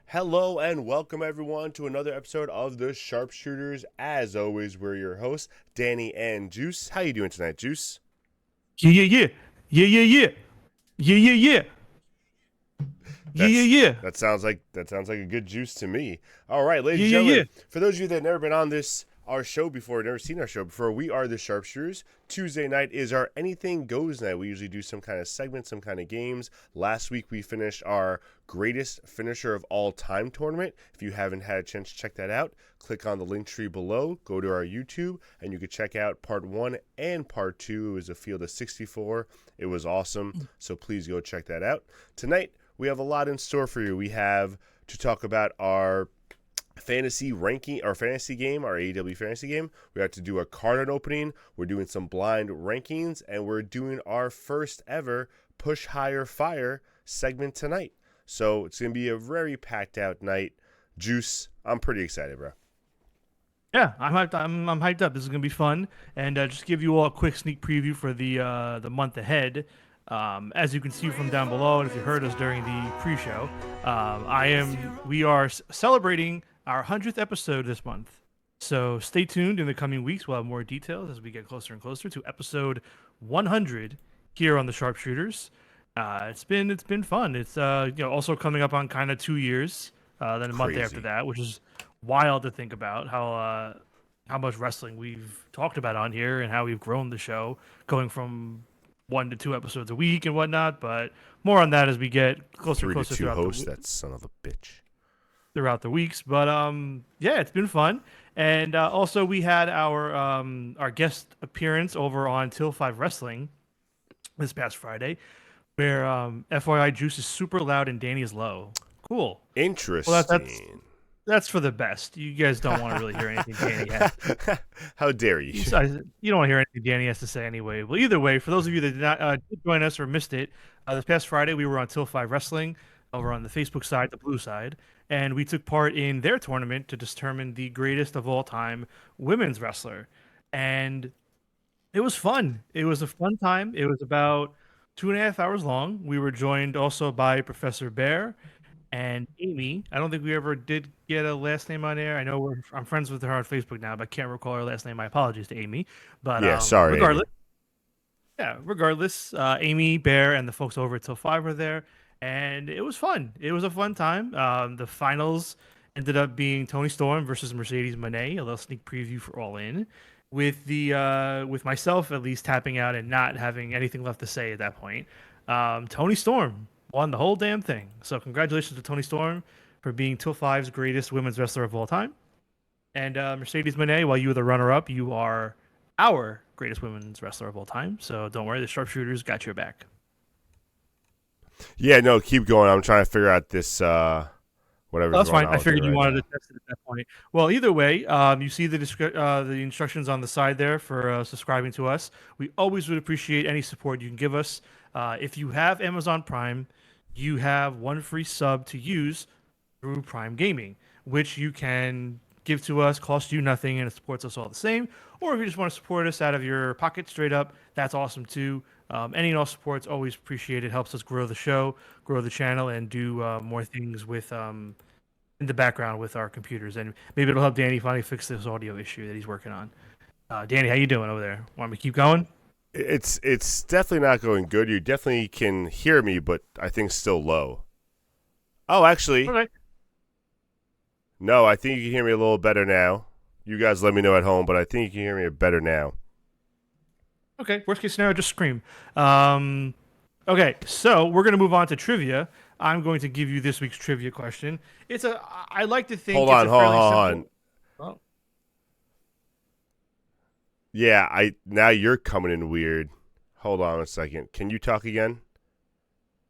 Hello and welcome everyone to another episode of the SharpSHOOTers. As always, we're your hosts, Danny and Juice. How you doing tonight, Juice? Yeah, yeah, yeah. Yeah, yeah, yeah. Yeah, yeah, yeah. Yeah, yeah, That's yeah. that sounds like a good juice to me. All right, ladies Yeah, and yeah, yeah. gentlemen, for those of you that have never been on our show before, never seen our show before, we are the SharpShooters. Tuesday night is our Anything Goes night. We usually do some kind of segment, some kind of games. Last week we finished our greatest finisher of all time tournament. If you haven't had a chance to check that out, click on the link tree below, go to our YouTube, and you can check out part 1 and part 2. It was a field of 64. It was awesome, so please go check that out. Tonight, we have a lot in store for you. We have to talk about our fantasy ranking, our fantasy game, our AEW fantasy game. We have to do a card opening. We're doing some blind rankings, and we're doing our first ever Push Higher Fire segment tonight. So it's going to be a very packed out night. Juice, I'm pretty excited, bro. Yeah, I'm hyped. I'm hyped up. This is gonna be fun, and just give you all a quick sneak preview for the month ahead. As you can see from down below, and if you heard us during the pre-show, we are celebrating our 100th episode this month. So stay tuned in the coming weeks. We'll have more details as we get closer and closer to episode 100 here on the Sharpshooters. It's been fun. It's also coming up on kind of 2 years. Then a month after Crazy. that, which is wild to think about how much wrestling we've talked about on here and how we've grown the show, going from 1 to 2 episodes a week and whatnot. But more on that as we get closer and Three to closer two hosts, that son of a bitch. throughout the weeks. But yeah, it's been fun. And also we had our guest appearance over on Till Five Wrestling this past Friday, where FYI Juice is super loud and Danny is low. Cool. Well, that's for the best. You guys don't want to really hear anything Danny has. How dare you? You don't want to hear anything Danny has to say anyway. Well, either way, for those of you that did join us or missed it, this past Friday we were on Till Five Wrestling over on the Facebook side, the blue side, and we took part in their tournament to determine the greatest of all time women's wrestler. And it was fun. It was a fun time. It was about 2.5 hours long. We were joined also by Professor Bear and Amy. I don't think we ever did get a last name on air. I'm friends with her on Facebook now, but I can't recall her last name. My apologies to Amy. But Yeah, sorry, Amy. regardless, Amy, Bear, and the folks over at Till Five were there, and it was fun. It was a fun time. The finals ended up being Tony Storm versus Mercedes Moné, a little sneak preview for All In, with myself at least tapping out and not having anything left to say at that point. Tony Storm won the whole damn thing. So congratulations to Tony Storm for being Till Five's greatest women's wrestler of all time. And Mercedes Moné, while you were the runner-up, you are our greatest women's wrestler of all time. So don't worry, the Sharpshooters got your back. Yeah, no, keep going. I'm trying to figure out this whatever's That's going fine. on I with it figured you right wanted now. to test it at that point. Well, either way, you see the instructions on the side there for subscribing to us. We always would appreciate any support you can give us. If you have Amazon Prime, you have one free sub to use through Prime Gaming, which you can give to us, costs you nothing, and it supports us all the same. Or if you just want to support us out of your pocket straight up, that's awesome too. Any and all support's always appreciated. Helps us grow the show, grow the channel, and do more things with in the background with our computers. And maybe it'll help Danny finally fix this audio issue that he's working on. Danny, how you doing over there? Want me to keep going? It's definitely not going good. You definitely can hear me, but I think still low. Oh, actually, Okay. no, I think you can hear me a little better now. You guys let me know at home, but I think you can hear me better now. Okay. Worst case scenario, just scream. Okay. So we're gonna move on to trivia. I'm going to give you this week's trivia question. I like to think Hold it's on, a hold on, fairly hold simple. on. Oh, Yeah, now you're coming in weird. Hold on a second. Can you talk again?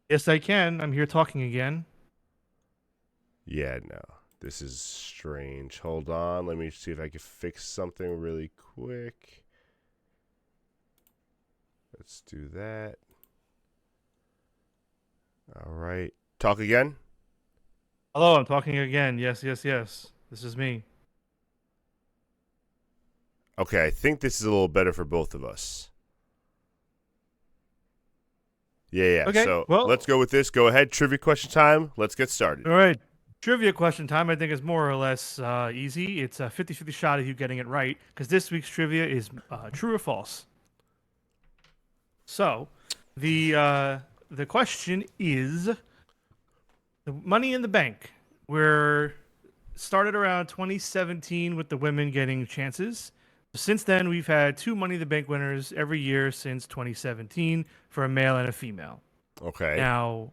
yes, I can. I'm here talking again. Yeah, no. This is strange. Hold on. Let me see if I can fix something really quick. Let's do that. All right. Talk again? Hello, I'm talking again. Yes, yes, yes. This is me. Okay, I think this is a little better for both of us. Yeah. Okay. So Well, let's go with this. Go ahead. Trivia question time. Let's get started. all right. Trivia question time, I think, is more or less easy. It's a 50-50 shot of you getting it right, because this week's trivia is true or false. So, the question is, the Money in the Bank. We're started around 2017 with the women getting chances. Since then, we've had 2 Money in the Bank winners every year since 2017 for a male and a female. Okay. Now,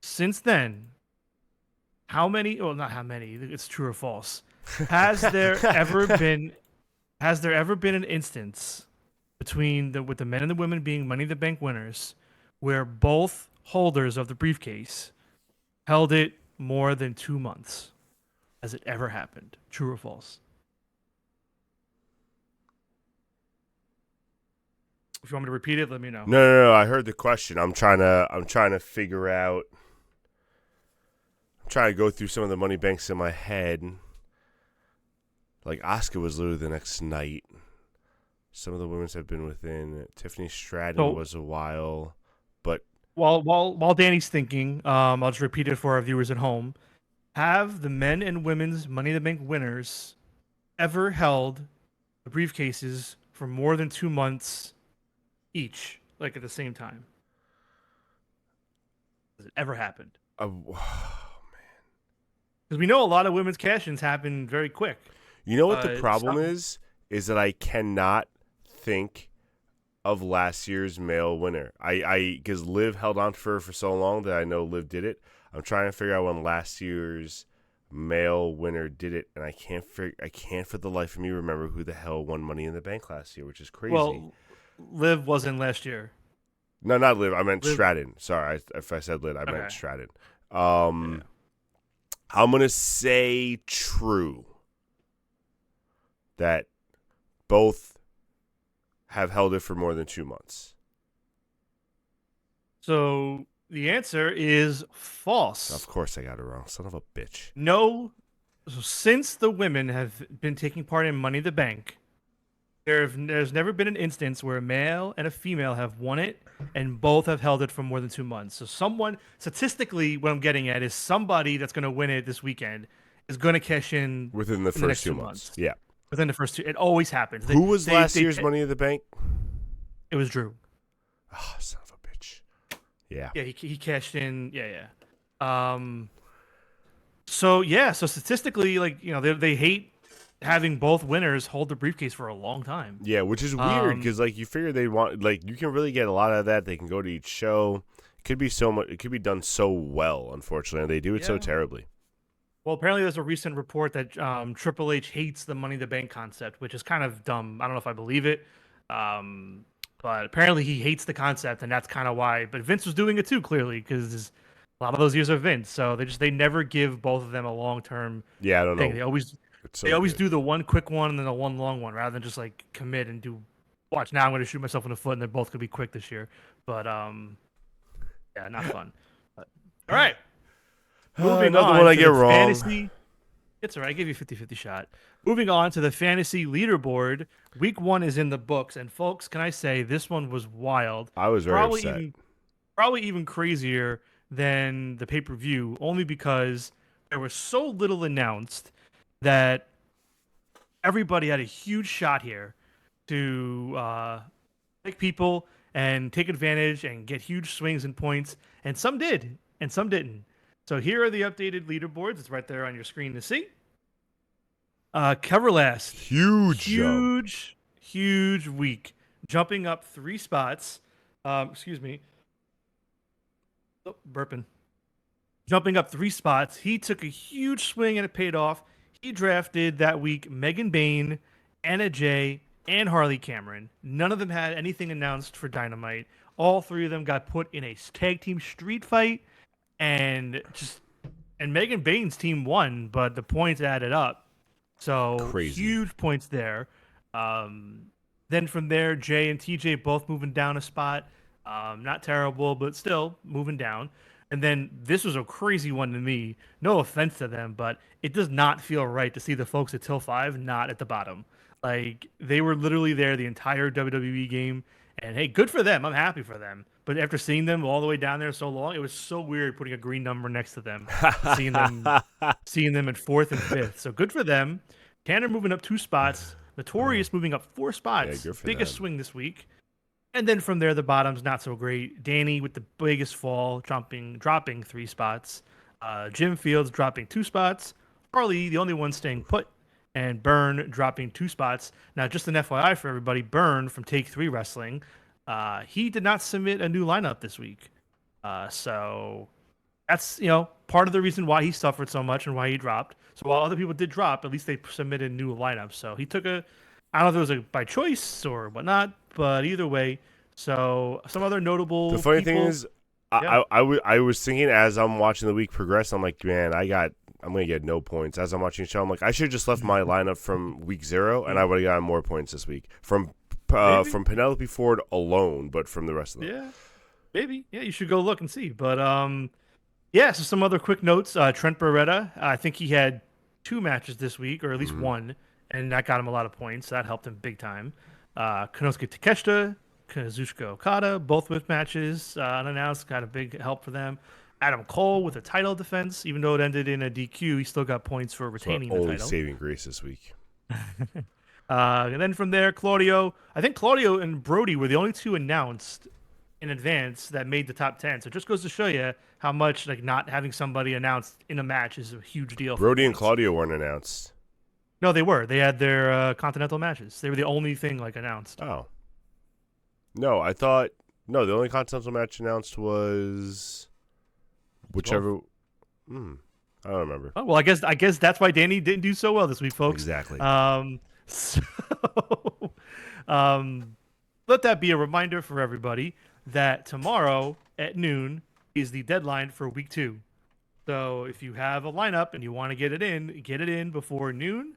since then, how many? Well, not how many. It's true or false. Has there ever been? Has there ever been an instance between with the men and the women being Money in the Bank winners, where both holders of the briefcase held it more than 2 months? Has it ever happened? True or false? If you want me to repeat it, let me know. No. I heard the question. I'm trying to figure out. I'm trying to go through some of the money banks in my head. Like Oscar was literally the next night. Some of the women's have been within. Tiffany Stratton was a while, but while Danny's thinking, I'll just repeat it for our viewers at home. Have the men and women's Money in the Bank winners ever held the briefcases for more than 2 months each, like at the same time? Has it ever happened? oh man, because we know a lot of women's cash-ins happen very quick. You know what the problem is that I cannot think of last year's male winner. Because Liv held on for her for so long that I know Liv did it. I'm trying to figure out when last year's male winner did it, and I can't for the life of me remember who the hell won Money in the Bank last year, which is crazy. Well, Liv wasn't last year. No, not Liv. I meant Liv. Stratton. Sorry, if I said Liv, I meant Stratton. Yeah. I'm gonna say true. That both have held it for more than 2 months. So the answer is false. Of course I got it wrong. Son of a bitch. No. So since the women have been taking part in Money in the Bank, there's never been an instance where a male and a female have won it and both have held it for more than 2 months. So statistically, what I'm getting at is somebody that's going to win it this weekend is going to cash in within the first 2 months. Yeah. Within the first 2. It always happens. Who was last year's Money in the Bank? It was Drew. Oh, son of a bitch. Yeah. Yeah, he cashed in. Yeah. So statistically, like, they hate having both winners hold the briefcase for a long time. Yeah, which is weird because like you figure they want, like, you can really get a lot of that. They can go to each show. It could be so much. It could be done so well. Unfortunately, they do it so terribly. Well, apparently there's a recent report that Triple H hates the Money in the Bank concept, which is kind of dumb. I don't know if I believe it, but apparently he hates the concept, and that's kind of why. But Vince was doing it too, clearly, because a lot of those years are Vince. So they never give both of them a long term. Yeah, I don't know. They always do the one quick one and then the one long one, rather than just like commit and do. Watch, now I'm going to shoot myself in the foot, and they're both going to be quick this year. But yeah, not fun. But, all right. Moving on one I to get the wrong. Fantasy. It's all right. I gave you a 50-50 shot. Moving on to the fantasy leaderboard. Week 1 is in the books. And, folks, can I say this one was wild. I was very upset. Probably even crazier than the pay-per-view, only because there was so little announced that everybody had a huge shot here to pick people and take advantage and get huge swings and points. And some did, and some didn't. So here are the updated leaderboards. It's right there on your screen to see. Coverlast. Huge week. Jumping up 3 spots. Excuse me. Oh, burping. Jumping up 3 spots. He took a huge swing and it paid off. He drafted that week Megan Bain, Anna Jay, and Harley Cameron. None of them had anything announced for Dynamite. All 3 of them got put in a tag team street fight. And Megan Bain's team won, but the points added up. So crazy. Huge points there. Then from there, Jay and TJ both moving down a spot. Not terrible, but still moving down. And then this was a crazy one to me. No offense to them, but it does not feel right to see the folks at Till 5 not at the bottom. Like, they were literally there the entire WWE game. And hey, good for them. I'm happy for them. but after seeing them all the way down there so long, it was so weird putting a green number next to them, seeing them in fourth and fifth. So good for them. Tanner moving up 2 spots. Notorious moving up 4 spots. good for Biggest them. swing this week. And then from there, the bottom's not so great. Danny with the biggest fall, dropping 3 spots. Jim Fields dropping 2 spots. Harley, the only one staying put. And Burn dropping 2 spots. Now, just an FYI for everybody, Burn from Take 3 Wrestling, he did not submit a new lineup this week. So that's, part of the reason why he suffered so much and why he dropped. So while other people did drop, at least they submitted new lineups. So he took I don't know if it was by choice or whatnot, but either way. So some other notable. The funny thing is, I was thinking as I'm watching the week progress, I'm like, man, I'm gonna get no points. As I'm watching the show, I'm like, I should have just left my lineup from week 0, and I would have gotten more points this week from Penelope Ford alone, but from the rest of them. Yeah, maybe. Yeah, you should go look and see. But so some other quick notes. Trent Beretta, I think he had 2 matches this week, or at least one, and that got him a lot of points. That helped him big time. Konosuke Takeshita, Kazuchika Okada, both with matches unannounced, got a big help for them. Adam Cole with a title defense, even though it ended in a DQ, he still got points for retaining the title. Only saving grace this week. And then from there, Claudio. I think Claudio and Brody were the only 2 announced in advance that made the top 10. So it just goes to show you how much not having somebody announced in a match is a huge deal. Brody and Claudio weren't announced. No, they were. They had their Continental matches. They were the only thing announced. Oh. No, I thought the only Continental match announced was whichever. I don't remember. Oh, well, I guess that's why Danny didn't do so well this week, folks. Exactly. So let that be a reminder for everybody that tomorrow at noon is the deadline for week 2. So if you have a lineup and you want to get it in before noon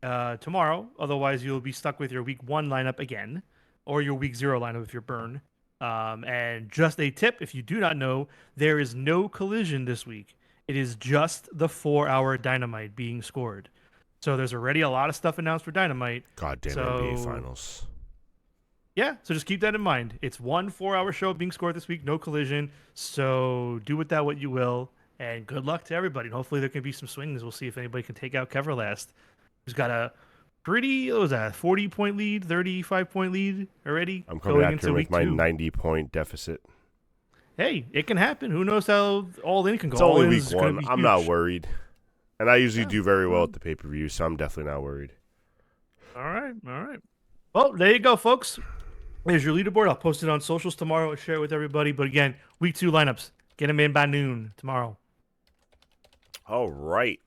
tomorrow. Otherwise, you'll be stuck with your week 1 lineup again, or your week 0 lineup if you're Burn. And just a tip, if you do not know, there is no collision this week. It is just the 4-hour Dynamite being scored. So there's already a lot of stuff announced for Dynamite. Goddamn NBA Finals. Yeah, so just keep that in mind. It's 1 4-hour show being scored this week, no collision. So do with that what you will, and good luck to everybody. And hopefully there can be some swings. We'll see if anybody can take out Keverlast, who's got a pretty, 40-point lead, 35-point lead already. I'm coming out here with my 90-point deficit. Hey, it can happen. Who knows how All In can go. It's only week 1. I'm not worried. And I usually do very well at the pay-per-view, so I'm definitely not worried. All right. Well, there you go, folks. There's your leaderboard. I'll post it on socials tomorrow and share it with everybody. But again, week 2 lineups. Get them in by noon tomorrow. All right.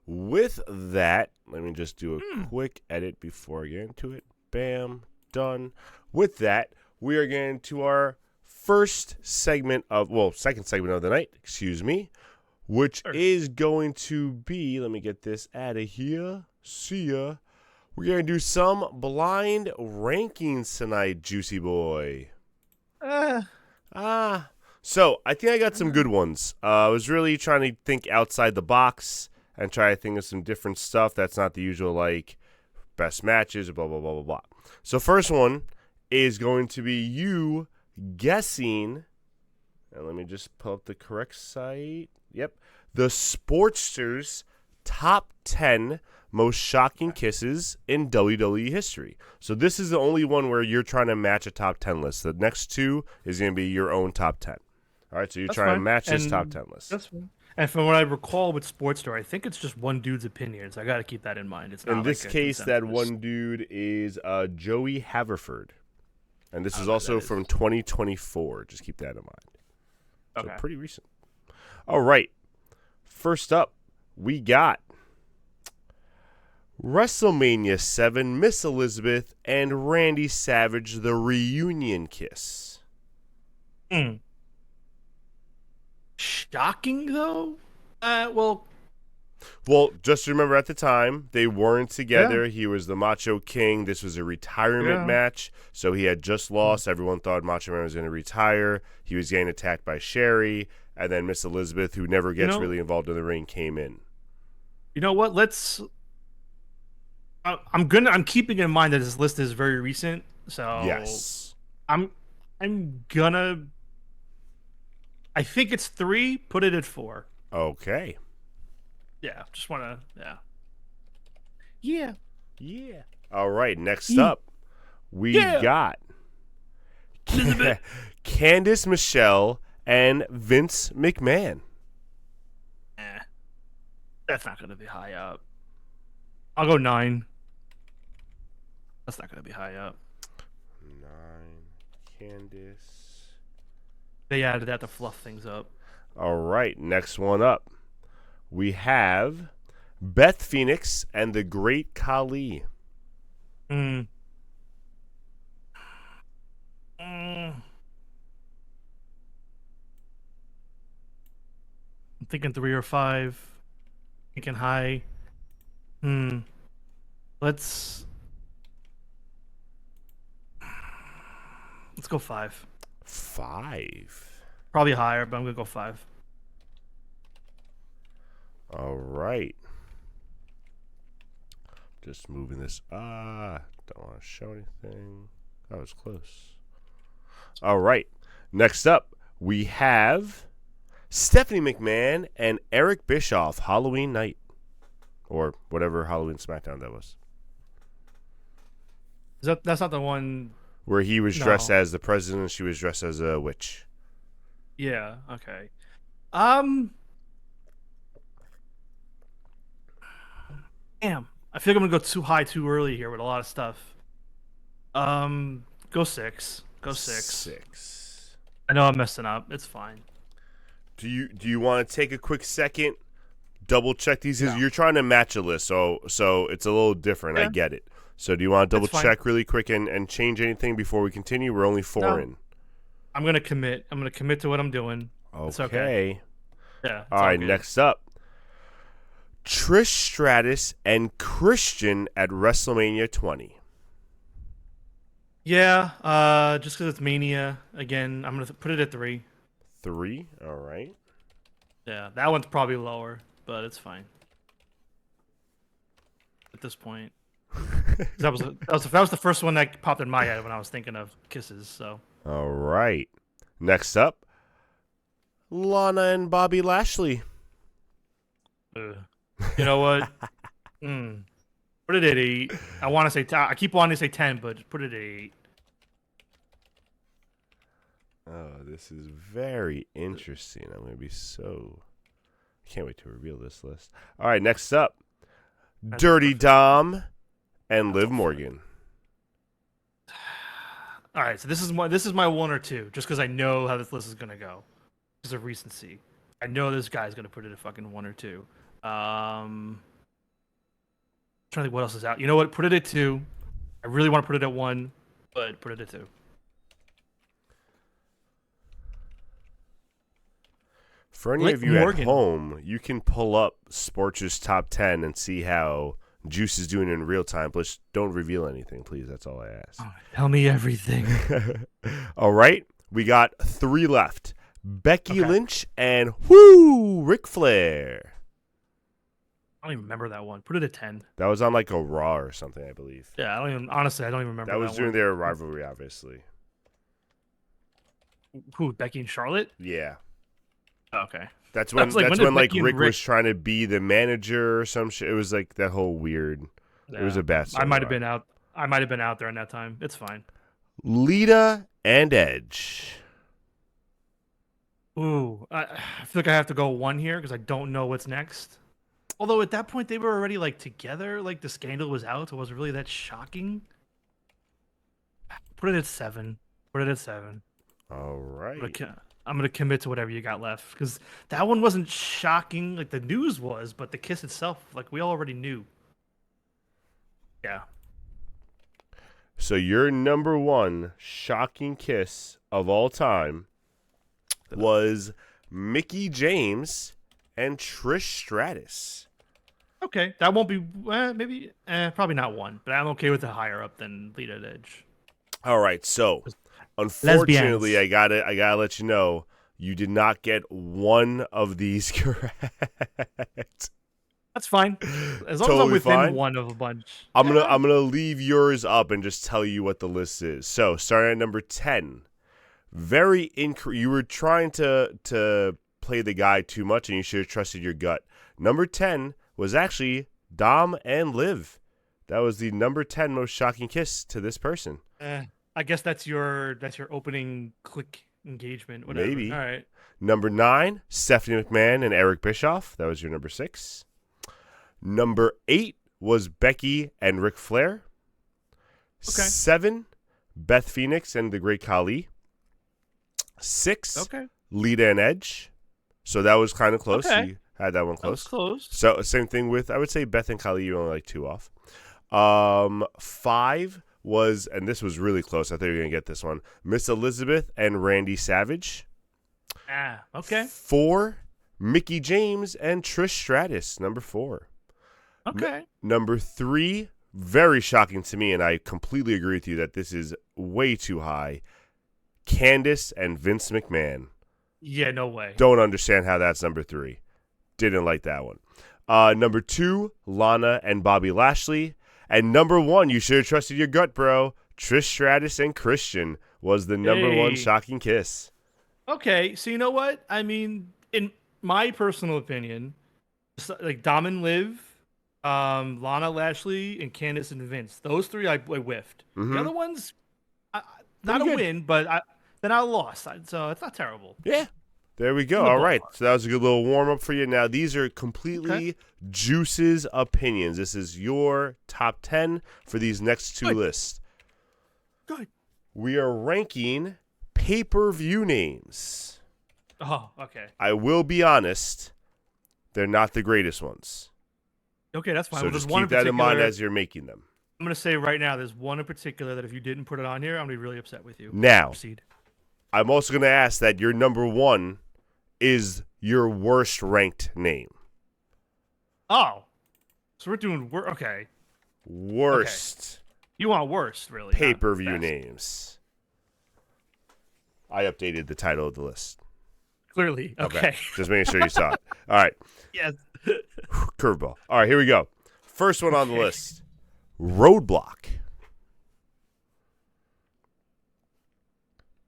With that, let me just do a quick edit before I get into it. Bam. Done. With that, we are getting to our second segment of the night, which is going to be, let me get this out of here. See ya. We're going to do some blind rankings tonight, Juicy Boy. So, I think I got some good ones. I was really trying to think outside the box and try to think of some different stuff that's not the usual, best matches, blah, blah, blah, blah, blah. So, first one is going to be you guessing, and let me just pull up the correct site. Yep. The Sportsters top 10 most shocking kisses in WWE history. So this is the only one where you're trying to match a top 10 list. The next 2 is going to be your own top 10. All right, so you're trying to match this top 10 list. That's fine. And from what I recall with Sportster, I think it's just one dude's opinion, so I got to keep that in mind. It's not in this case, that one dude is Joey Haverford. And this is also from 2024. Just keep that in mind. Okay. So pretty recent. All right. First up, we got WrestleMania 7, Miss Elizabeth and Randy Savage, the reunion kiss. Shocking, though? Well, just remember at the time, they weren't together. Yeah. He was the Macho King. This was a retirement match, so he had just lost. Everyone thought Macho Man was going to retire. He was getting attacked by Sherry, and then Miss Elizabeth, who never gets really involved in the ring, came in. You know what? I'm keeping in mind that this list is very recent, so yes, I'm gonna I think it's 3. Put it at 4. Okay. Yeah, just want to. Yeah. Yeah. Yeah. All right. Next Yeah. up, we Yeah. got Elizabeth. Candice Michelle and Vince McMahon. That's not going to be high up. I'll go 9. That's not going to be high up. 9. Candice. They added that to fluff things up. All right. Next one up, we have Beth Phoenix and the Great Khali. I'm thinking 3 or 5. Thinking high. Let's go 5. 5. Probably higher, but I'm gonna go 5. All right. Just moving this. Don't want to show anything. That was close. All right. Next up, we have Stephanie McMahon and Eric Bischoff, Halloween night. Or whatever Halloween SmackDown that was. That's not the one. Where he was dressed as the president and she was dressed as a witch. Yeah, okay. Damn. I feel like I'm gonna go too high too early here with a lot of stuff. Go 6. Go 6. 6. I know I'm messing up. It's fine. Do you want to take a quick second, double check these? No. You're trying to match a list, so it's a little different. Yeah. I get it. So do you want to double That's check really quick and change anything before we continue? We're only 4 in. I'm gonna commit. I'm gonna commit to what I'm doing. Okay. It's okay. Yeah. All right. Next up, Trish Stratus and Christian at WrestleMania 20. Yeah. Just because it's Mania again, I'm gonna put it at 3. 3. All right. Yeah, that one's probably lower, but it's fine at this point. that was the first one that popped in my head when I was thinking of kisses. So. All right. Next up, Lana and Bobby Lashley. You know what? Put it at 8. I want to say. I keep wanting to say 10, but put it at 8. Oh, this is very interesting. I'm gonna be so. I can't wait to reveal this list. All right. Next up, Dirty Dom and Liv Morgan. All right, so this is my 1 or 2, just because I know how this list is gonna go. Because of recency, I know this guy's gonna put it at fucking 1 or 2. Trying to think what else is out. You know what? Put it at 2. I really want to put it at 1, but put it at 2. For any of you at home, you can pull up Sports' top 10 and see how Juice is doing in real time. But don't reveal anything, please. That's all I ask. Oh, tell me everything. All right. We got 3 left. Becky Lynch and Ric Flair. I don't even remember that one. Put it at 10. That was on like a Raw or something, I believe. Yeah, I don't even remember that was during one. their rivalry, obviously. Who, Becky and Charlotte? Yeah. Okay. That's when Rick was trying to be the manager or some shit. It was like that whole weird. Yeah. It was a bad story. I might have been out. I might have been out there in that time. It's fine. Lita and Edge. Ooh, I feel like I have to go 1 here because I don't know what's next. Although at that point they were already like together, like the scandal was out, so it wasn't really that shocking. Put it at 7. Put it at 7. All right. I'm gonna commit to whatever you got left because that one wasn't shocking like the news was, but the kiss itself, like we already knew. Yeah. So your number 1 shocking kiss of all time was Mickie James and Trish Stratus. Okay, that won't be maybe probably not 1, but I'm okay with it higher up than Lita and Edge. All right, so unfortunately, I gotta let you know you did not get one of these correct. That's fine, as long as I'm within one of a bunch. I'm gonna leave yours up and just tell you what the list is. So starting at number 10, You were trying to play the guy too much, and you should have trusted your gut. Number 10 was actually Dom and Liv. That was the number 10 most shocking kiss to this person. I guess that's your opening click engagement. Whatever. Maybe. All right. Number 9, Stephanie McMahon and Eric Bischoff. That was your number 6. Number 8 was Becky and Ric Flair. Okay. 7, Beth Phoenix and the Great Khali. 6, Okay. Lita and Edge. So that was kind of close. Okay. You had that one close. That was close. So same thing with, I would say Beth and Khali, you only like 2 off. 5 was, and this was really close. I thought you were going to get this one. Miss Elizabeth and Randy Savage. Okay. 4, Mickey James and Trish Stratus, number 4. Okay. Number 3, very shocking to me, and I completely agree with you that this is way too high. Candice and Vince McMahon. Yeah, no way. Don't understand how that's number 3. Didn't like that one. Number 2, Lana and Bobby Lashley. And number 1, you should have trusted your gut, bro. Trish Stratus and Christian was the number 1 shocking kiss. Okay, so you know what? I mean, in my personal opinion, like Dom and Liv, Lana, Lashley, and Candice and Vince. Those 3 I whiffed. Mm-hmm. The other ones, not a win, but then I lost. So it's not terrible. Yeah. There we go. All right. So that was a good little warm-up for you. Now, these are completely Juice's opinions. This is your top 10 for these next 2 lists. Good. We are ranking pay-per-view names. Oh, okay. I will be honest. They're not the greatest ones. Okay, that's fine. So well, just one keep that in mind as you're making them. I'm going to say right now, there's one in particular that if you didn't put it on here, I'm going to be really upset with you. Now, proceed. I'm also going to ask that your number 1 is your worst ranked name. Oh. So we're doing okay. Worst. Okay. You want worst, really. Pay-per-view names. I updated the title of the list. Clearly. Okay. Just making sure you saw it. All right. Yes. Curveball. All right, here we go. First one on the list. Roadblock.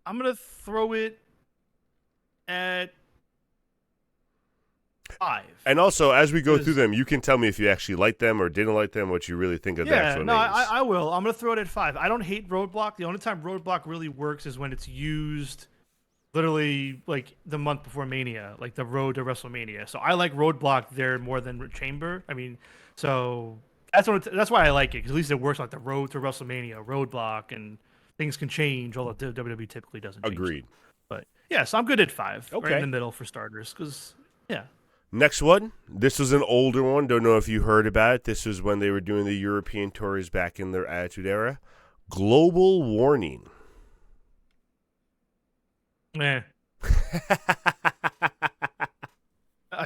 I'm going to throw it at 5. And also, as we go through them, you can tell me if you actually like them or didn't like them, what you really think of the actual names. I will. I'm going to throw it at 5. I don't hate Roadblock. The only time Roadblock really works is when it's used literally like the month before Mania, like the road to WrestleMania. So I like Roadblock there more than Chamber. I mean, so that's why I like it, because at least it works like the road to WrestleMania, Roadblock, and things can change, although WWE typically doesn't change. Agreed. But yeah, so I'm good at 5. Okay. Right in the middle for starters, because, yeah. Next one. This was an older one. Don't know if you heard about it. This was when they were doing the European tours back in their Attitude Era. Global Warning. I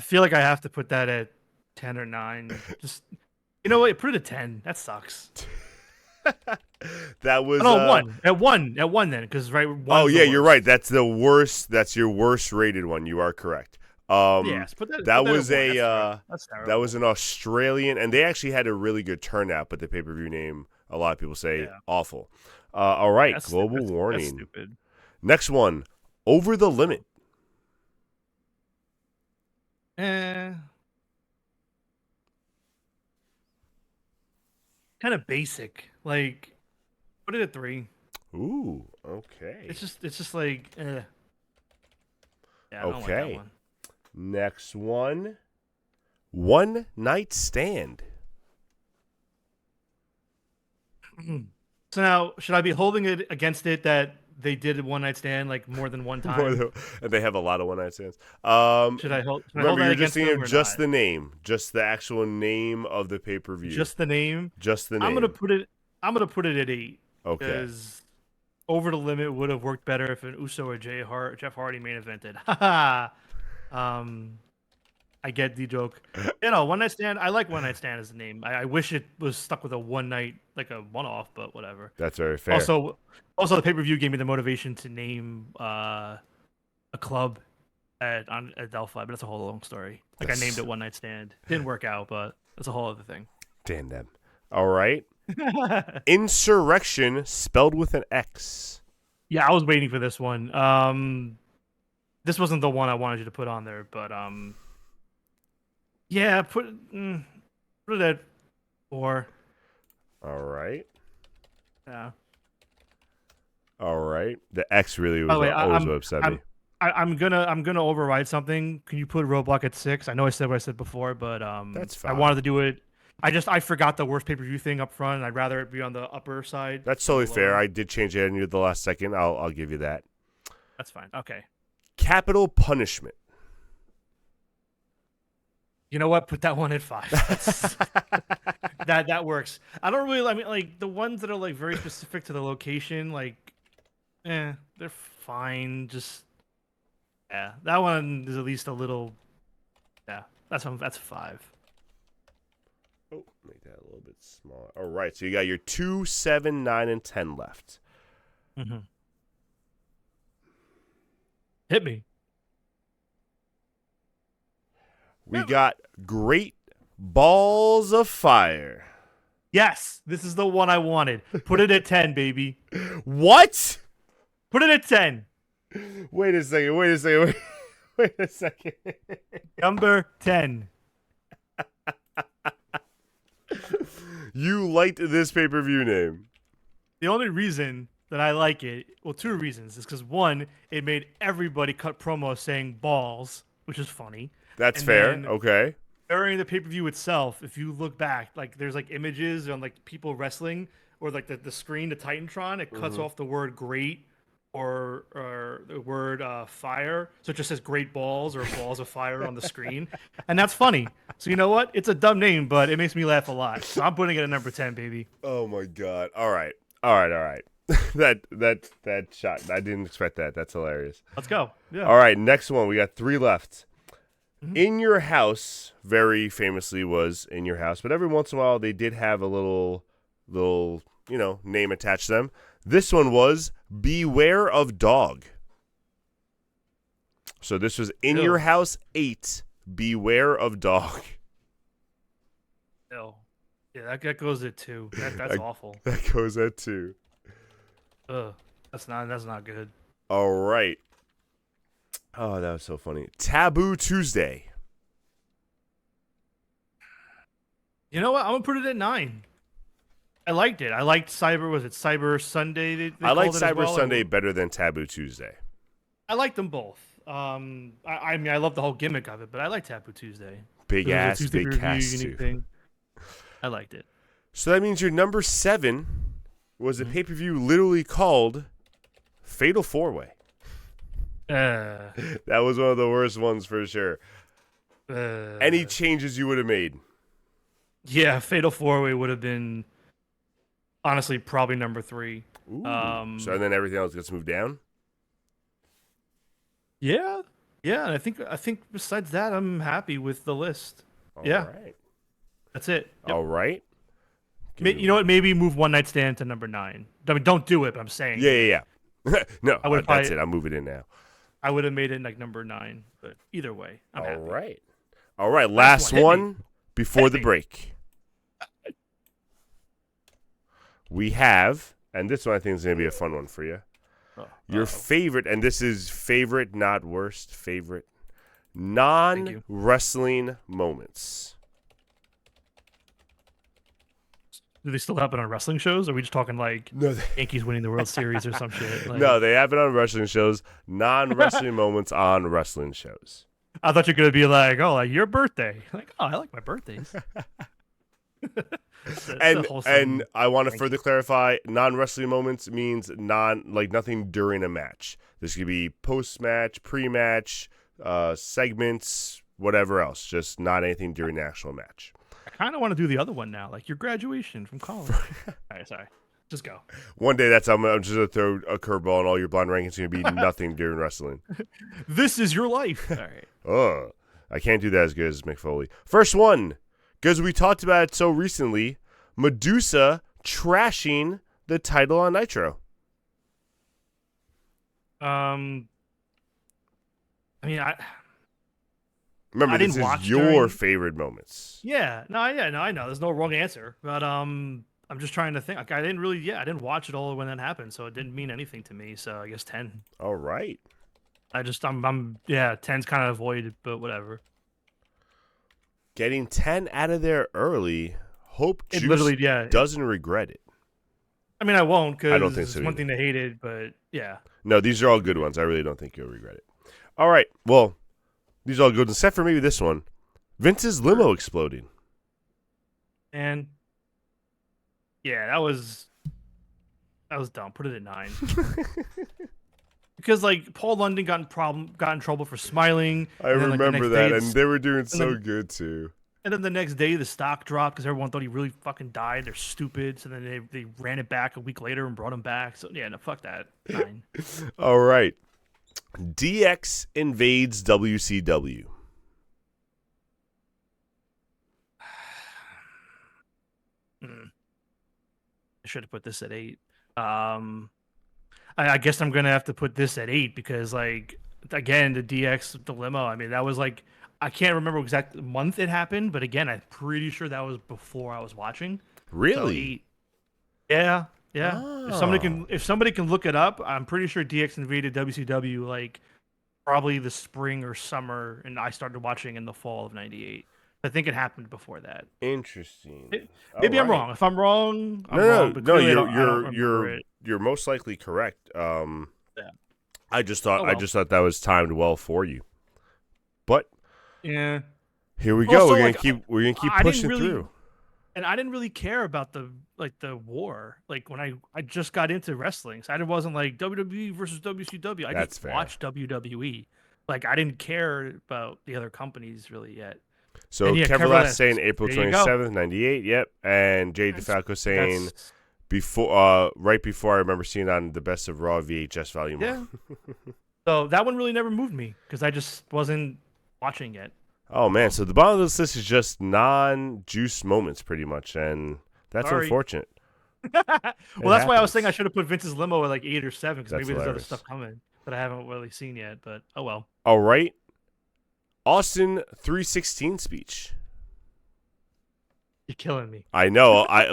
feel like I have to put that at 10 or 9. Just, you know what? Put it at 10. That sucks. That was 1. At 1 then, because right. Oh yeah, you're right. That's the worst. That's your worst rated one. You are correct. Yes, but that was that's that was an Australian, and they actually had a really good turnout. But the pay-per-view name, a lot of people say awful. All right, Global Warning. That's stupid. Next one, Over the Limit. Kind of basic. Like, put it at 3. Ooh, okay. It's just like, Yeah, I don't like okay. that one. Next one, One Night Stand. So now, should I be holding it against it that they did a one night stand like more than one time? And they have a lot of one night stands. Should I hold? Remember, you're just thinking of just not? the name, just the actual name of the pay per view. Just the name. Just the name. I'm gonna put it at 8. Okay. Because Over the Limit would have worked better if an Uso or Jeff Hardy main evented. Haha. I get the joke. One night stand. I like One Night Stand as a name. I wish it was stuck with a one night, like a one off, but whatever. That's very fair. Also, the pay per view gave me the motivation to name a club at Delphi, but that's a whole long story. Like I named it One Night Stand. Didn't work out, but that's a whole other thing. Damn them. All right. Insurrection spelled with an X. Yeah, I was waiting for this one. This wasn't the one I wanted you to put on there, but yeah, put it at 4. All right. Yeah. All right. The X really By was the way, always what upset me. I'm gonna override something. Can you put Roadblock at 6? I know I said what I said before, but That's I fine. wanted to do it. I forgot the worst pay-per-view thing up front. And I'd rather it be on the upper side. That's than totally the fair. lower. I did change it at the last second. I'll give you that. That's fine. Okay. Capital punishment. You know what? Put that one at 5. That works. I don't really. I mean, like the ones that are like very specific to the location, like, they're fine. Just yeah, that one is at least a little. Yeah, that's 5. Oh, make that a little bit smaller. All right, so you got your 2, 7, 9, and 10 left. Mm-hmm. Hit me. We got Great Balls of Fire. Yes, this is the one I wanted. Put it at 10, baby. What? Put it at 10. Wait a second. Wait a second. Number 10. You liked this pay-per-view name. The only reason that I like it, well, 2 reasons, is because 1, it made everybody cut promos saying balls, which is funny. That's And fair. then Okay. During the pay-per-view itself, if you look back, like there's like images on like people wrestling or like the screen, the Titantron, it cuts off the word great or the word fire. So it just says great balls or balls of fire on the screen. And that's funny. So you know what? It's a dumb name, but it makes me laugh a lot. So I'm putting it at number 10, baby. Oh my god. All right. that shot. I didn't expect that. That's hilarious. Let's go. Yeah. All right, next one. We got 3 left. In Your House, very famously was In Your House, but every once in a while they did have a little, name attached to them. This one was Beware of Dog. So this was In Your House 8, Beware of Dog. No. Yeah, that goes at 2. That's awful. That goes at 2. Ugh. That's not good. All right. Oh, that was so funny. Taboo Tuesday. You know what? I'm gonna put it at 9. I liked it. I liked Cyber Sunday? They I like called it as Cyber well? Sunday better than Taboo Tuesday. I liked them both. I mean, I love the whole gimmick of it, but I like Taboo Tuesday. Big It was a ass, Tuesday big review, cast unique too. thing. I liked it. So that means your number 7 was a pay-per-view literally called Fatal 4-Way. That was one of the worst ones for sure. Any changes you would have made? Yeah, Fatal 4-Way would have been honestly probably number 3. Ooh. So then everything else gets moved down? Yeah. Yeah, and I think besides that, I'm happy with the list. All yeah. right. That's it. Yep. All right. You know what? Maybe move One Night Stand to number 9. I mean, don't do it, but I'm saying. Yeah. No, would've that's it. I'll move it in now. I would have made it like number 9, but either way, I'm happy. All right. Last one before the break. We have, and this one I think is going to be a fun one for you. Your favorite, and this is favorite, not worst, favorite non-wrestling moments. Do they still happen on wrestling shows? Or are we just talking like No, Yankees winning the World Series or some shit? Like, no, they happen on wrestling shows. Non-wrestling moments on wrestling shows. I thought you were gonna be like, oh, like your birthday. Like, oh, I like my birthdays. And I want to further clarify: non-wrestling moments means nothing during a match. This could be post-match, pre-match, segments, whatever else. Just not anything during the actual match. I kind of want to do the other one now, like your graduation from college. All right, sorry. Just go. One day, I'm just going to throw a curveball and all your blind rankings are going to be nothing during wrestling. This is your life. All right. Oh, I can't do that as good as Mick Foley. First one, because we talked about it so recently, Medusa trashing the title on Nitro. I mean, Remember, I this didn't watch is your favorite moments. Yeah, no, I know. There's no wrong answer, but I'm just trying to think. Like, I didn't watch it all when that happened, so it didn't mean anything to me. So I guess 10. All right. Yeah, 10's kind of avoided, but whatever. Getting 10 out of there early. Hope It Juice literally, doesn't regret it. I mean, I won't, because I don't think so it's one either. thing to hate it, but yeah. No, these are all good ones. I really don't think you'll regret it. All right. Well, these are all good, except for maybe this one. Vince's limo exploding. And yeah, that was dumb. Put it at 9. Because like Paul London got in trouble for smiling. I remember that, and they were doing so good too. And then the next day, the stock dropped because everyone thought he really fucking died. They're stupid. So then they ran it back a week later and brought him back. So yeah, no, fuck that. 9. All right. DX invades WCW. I should have put this at 8. I guess I'm gonna have to put this at 8 because, like, again, the DX, the limo. I mean, that was like, I can't remember exact month it happened, but again, I'm pretty sure that was before I was watching. Really? So 8. Yeah. Oh. If somebody can look it up, I'm pretty sure DX invaded WCW like probably the spring or summer, and I started watching in the fall of '98. I think it happened before that. Interesting. Maybe I'm wrong. If I'm wrong, I'm no, wrong. But you're most likely correct. Yeah. I just thought that was timed well for you. But yeah, here we go. Also, We're gonna keep pushing through. And I didn't really care about the war. Like when I just got into wrestling, so I wasn't like WWE versus WCW. I just watched WWE. Like I didn't care about the other companies really yet. So Kevin Last saying April 27th, 98. Yep. And Jay DeFalco saying right before I remember seeing it on the Best of Raw VHS Volume 1. So that one really never moved me because I just wasn't watching it. Oh, man. So the bottom of this list is just non-juice moments pretty much. And that's unfortunate. Well, that's why I was saying I should have put Vince's limo at like 8 or 7 because maybe hilarious. There's other stuff coming that I haven't really seen yet. But oh well. All right. Austin 316 speech. You're killing me. I know. I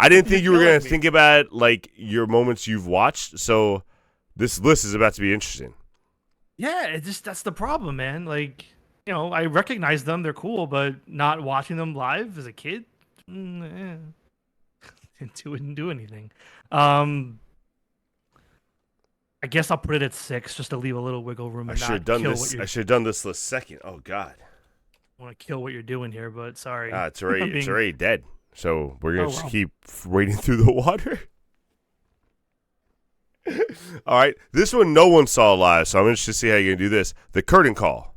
didn't think you were gonna think about like your moments you've watched. So this list is about to be interesting. Yeah, that's the problem, man. Like, you know, I recognize them; they're cool, but not watching them live as a kid, didn't do anything. I guess I'll put it at 6 just to leave a little wiggle room. I should have done this list second. Oh God. I want to kill what you're doing here, but sorry. It's already dead. So we're gonna just keep wading through the water. All right, this one no one saw live, so I'm interested to see how you're gonna do this. The curtain call.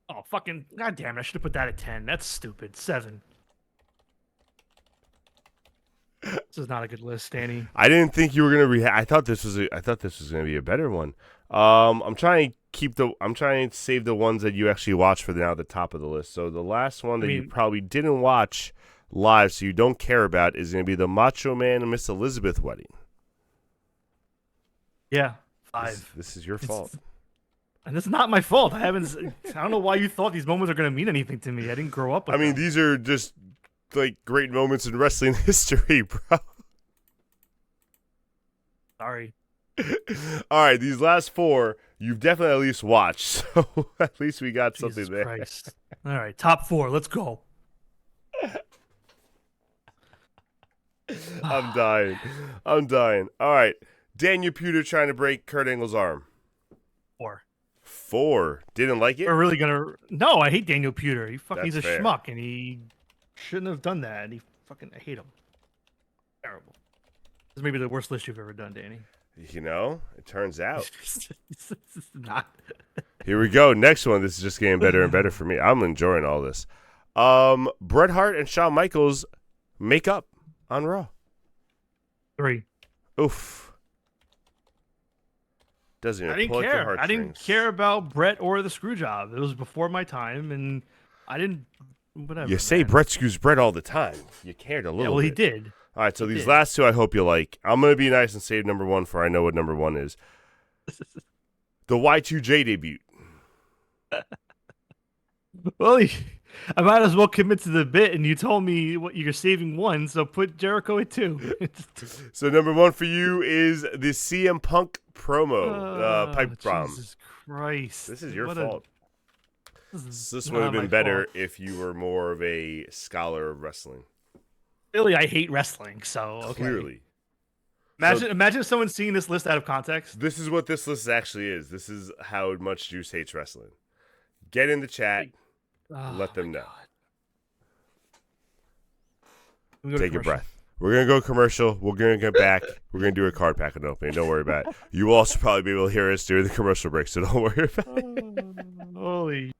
Oh fucking goddamn! I should have put that at 10. That's stupid. 7. This is not a good list, Danny. I didn't think you were gonna I thought this was gonna be a better one. I'm trying to save the ones that you actually watched for the top of the list. So the last one that you probably didn't watch live, so you don't care about, is gonna be the Macho Man and Miss Elizabeth wedding. Yeah, 5. This is your fault. And it's not my fault. I don't know why you thought these moments are gonna mean anything to me. I didn't grow up with them. These are just like great moments in wrestling history, bro. Sorry. All right, these last 4 you've definitely at least watched, so at least we got something there. Christ. All right, top 4. Let's go. I'm dying. All right, Daniel Puder trying to break Kurt Angle's arm. 4. Didn't like it? We're really gonna? No, I hate Daniel Puder. He's a fair. schmuck, and he shouldn't have done that. And I hate him. Terrible. This is maybe the worst list you've ever done, Danny. You know, it turns out. It's not. Here we go. Next one. This is just getting better and better for me. I'm enjoying all this. Bret Hart and Shawn Michaels make up on Raw. 3. Oof. Doesn't even pull at your heartstrings. I didn't care about Bret or the screw job. It was before my time, and I didn't. Whatever. You say Bret screws Bret all the time. You cared a little. Yeah, well, bit. he did. All right, so these last 2 I hope you like. I'm going to be nice and save number 1 for I know what number 1 is. The Y2J debut. Well, I might as well commit to the bit, and you told me what you're saving one, so put Jericho at 2. So number 1 for you is the CM Punk promo, pipe bomb. Jesus Christ! This is your What fault. This would have been better if you were more of a scholar of wrestling. Really, I hate wrestling, so okay. Clearly. Imagine if someone seeing this list out of context. This is what this list actually is. This is how much Juice hates wrestling. Get in the chat. Let them know. Take a breath. We're going to go commercial. We're going to get back. We're going to do a card pack and opening. Don't worry about it. You will also probably be able to hear us during the commercial break, so don't worry about it. Holy.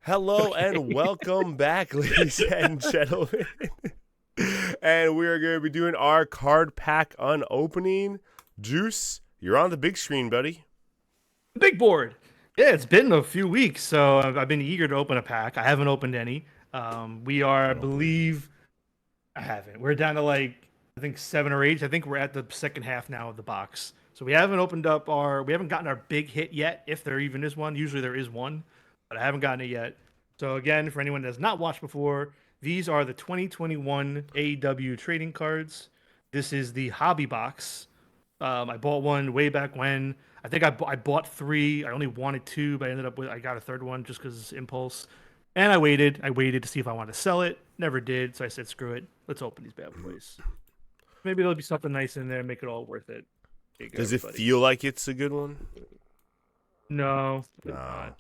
Hello and welcome back, ladies and gentlemen. And we are going to be doing our card pack unopening. Juice, you're on the big screen, buddy. Big board. Yeah, it's been a few weeks, so I've been eager to open a pack. I haven't opened any. We are, I believe, I haven't. We're down to I think 7 or 8. I think we're at the second half now of the box. So we haven't gotten our big hit yet, if there even is one. Usually there is one, but I haven't gotten it yet. So again, for anyone that has not watched before, These are the 2021 AEW trading cards. This is the hobby box. I bought one way back when. I think I bought 3. I only wanted 2, but I got a third one just because impulse. And I waited. I waited to see if I wanted to sell it. Never did. So I said, screw it. Let's open these bad boys. Maybe there'll be something nice in there and make it all worth it. Does it feel like it's a good one? No. No.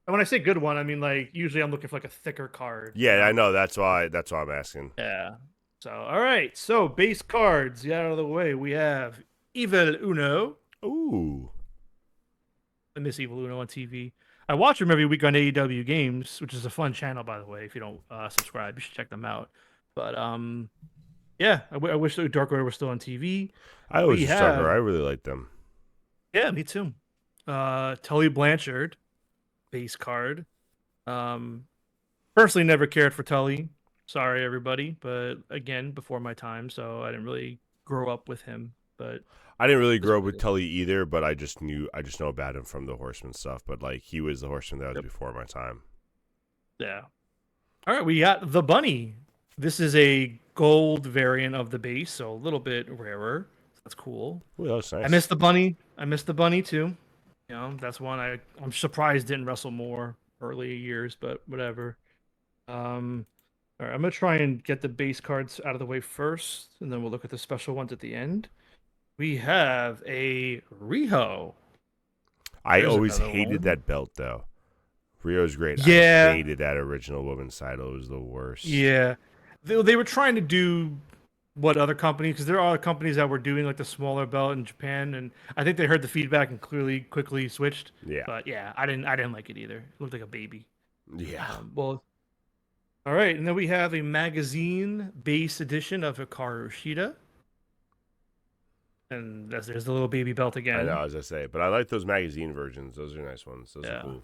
And when I say good one, I mean like usually I'm looking for like a thicker card. Yeah, I know. That's why I'm asking. Yeah. So all right. So base cards, get out of the way. We have Evil Uno. Ooh. I miss Evil Uno on TV. I watch him every week on AEW Games, which is a fun channel, by the way. If you don't subscribe, you should check them out. But yeah, I wish Dark Order was still on TV. I always Dark Order. I really like them. Yeah, me too. Tully Blanchard, base card. Personally, never cared for Tully. Sorry, everybody, but again, before my time, so I didn't really grow up with him. But I didn't really grow up with Tully either, but I just know about him from the Horseman stuff. But like he was the Horseman that was before my time. Yeah. All right, we got the Bunny. This is a gold variant of the base, so a little bit rarer. That's cool. Ooh, that was nice. I missed the Bunny. I missed the Bunny too. You know, that's one I'm surprised didn't wrestle more early years, but whatever. All right, I'm gonna try and get the base cards out of the way first, and then we'll look at the special ones at the end. We have a Riho. I always hated that belt though. Rio's great. Yeah. I hated that original women's title. It was the worst. Yeah. They were trying to do what other companies, because there are other companies that were doing like the smaller belt in Japan, and I think they heard the feedback and quickly switched. Yeah. But yeah, I didn't like it either. It looked like a baby. Yeah. Well, all right, and then we have a magazine base edition of Hikaru Shida. And there's the little baby belt again. I know, as I say, but I like those magazine versions. Those are nice ones. Those are cool.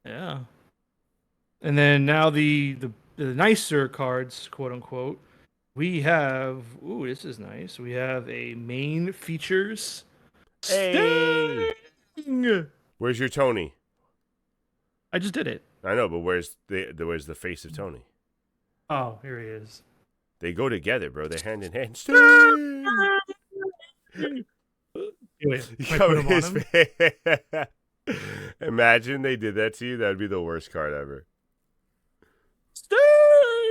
Yeah. And then now the nicer cards, quote unquote. We have this is nice. We have a main features. Hey. Sting! Where's your Tony? I just did it. I know, but where's the face of Tony? Oh, here he is. They go together, bro. They're hand in hand. Imagine they did that to you. That'd be the worst card ever.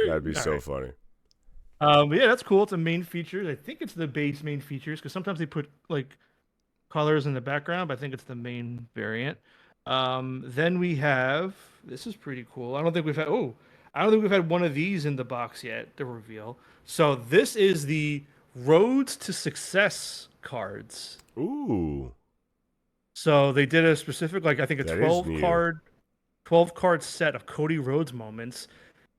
That'd be so funny. Yeah, that's cool. It's a main feature. I think it's the base main features, because sometimes they put like colors in the background, but I think it's the main variant. Then we have, this is pretty cool. I don't think we've had one of these in the box yet to reveal. So this is the Roads to Success cards. Ooh. So they did a specific, like I think a 12 card set of Cody Rhodes moments.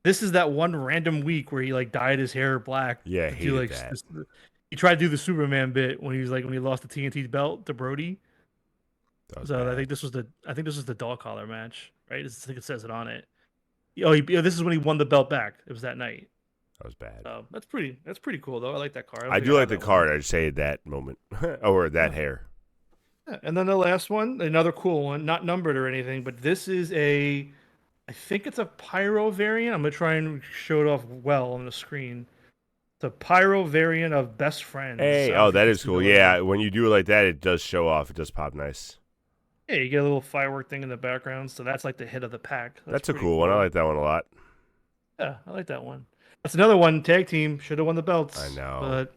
This is that one random week where he like dyed his hair black. Yeah, he hated that. He tried to do the Superman bit when he lost the TNT belt to Brody. So bad. I think this was the dog collar match, right? I think it says it on it. This is when he won the belt back. It was that night. That was bad. That's pretty cool though. I like that card. I do like the card. I just hated that moment or that hair. Yeah. And then the last one, another cool one, not numbered or anything, but this is I think it's a Pyro variant. I'm gonna try and show it off well on the screen. It's a Pyro variant of Best Friends. Hey, that is cool. Yeah, when you do it like that, it does show off. It does pop nice. Yeah, you get a little firework thing in the background, so that's like the hit of the pack. That's a cool one. I like that one a lot. Yeah, I like that one. That's another one. Tag team should have won the belts. I know. But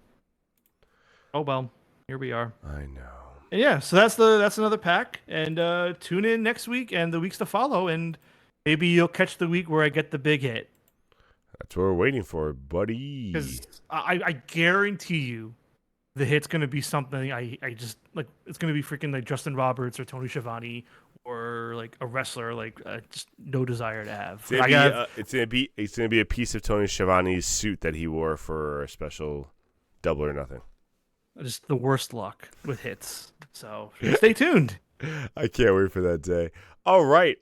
oh well, here we are. I know. And yeah, so that's another pack. And tune in next week and the weeks to follow, and maybe you'll catch the week where I get the big hit. That's what we're waiting for, buddy. Because I guarantee you, the hit's gonna be something I just like. It's gonna be freaking like Justin Roberts or Tony Schiavone or like a wrestler like just no desire to have. It's gonna be a piece of Tony Schiavone's suit that he wore for a special Double or Nothing. Just the worst luck with hits. So stay tuned. I can't wait for that day. All right,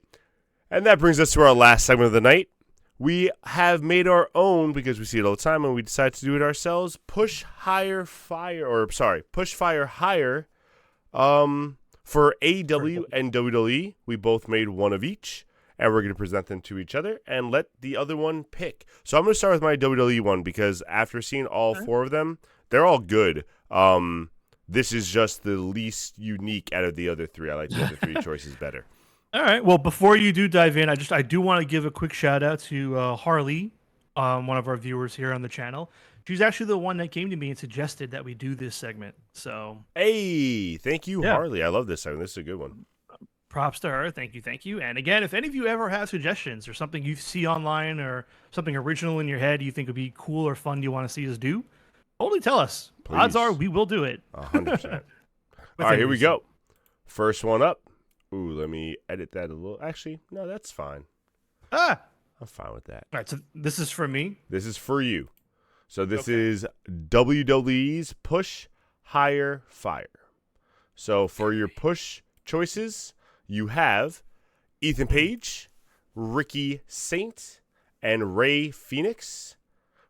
and that brings us to our last segment of the night. We have made our own, because we see it all the time, and we decided to do it ourselves. Push Fire Higher for AEW and WWE. We both made one of each, and we're going to present them to each other and let the other one pick. So I'm going to start with my WWE one because after seeing all four of them, they're all good. This is just the least unique out of the other three. I like the other three choices better. All right. Well, before you do dive in, I do want to give a quick shout out to Harley, one of our viewers here on the channel. She's actually the one that came to me and suggested that we do this segment. So, hey, thank you, Harley. I love this segment. This is a good one. Props to her. Thank you. And again, if any of you ever have suggestions or something you see online or something original in your head you think would be cool or fun you want to see us do, totally tell us. Please. Odds are we will do it. 100%. All right, here we go. First one up. Ooh, let me edit that a little. Actually, no, that's fine. I'm fine with that. All right, so this is for me. This is for you. So this is WWE's Push, Hire, Fire. So for your push choices, you have Ethan Page, Ricky Saint, and Ray Phoenix.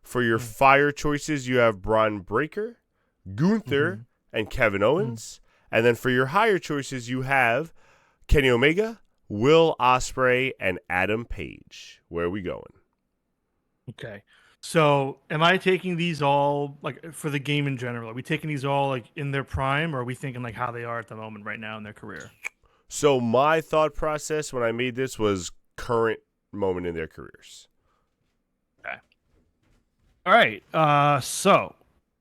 For your fire choices, you have Braun Breaker, Gunther, and Kevin Owens. And then for your higher choices, you have Kenny Omega, Will Ospreay, and Adam Page. Where are we going? Okay. So am I taking these all like for the game in general? Are we taking these all like in their prime, or are we thinking like how they are at the moment right now in their career? So my thought process when I made this was current moment in their careers. Okay. All right. So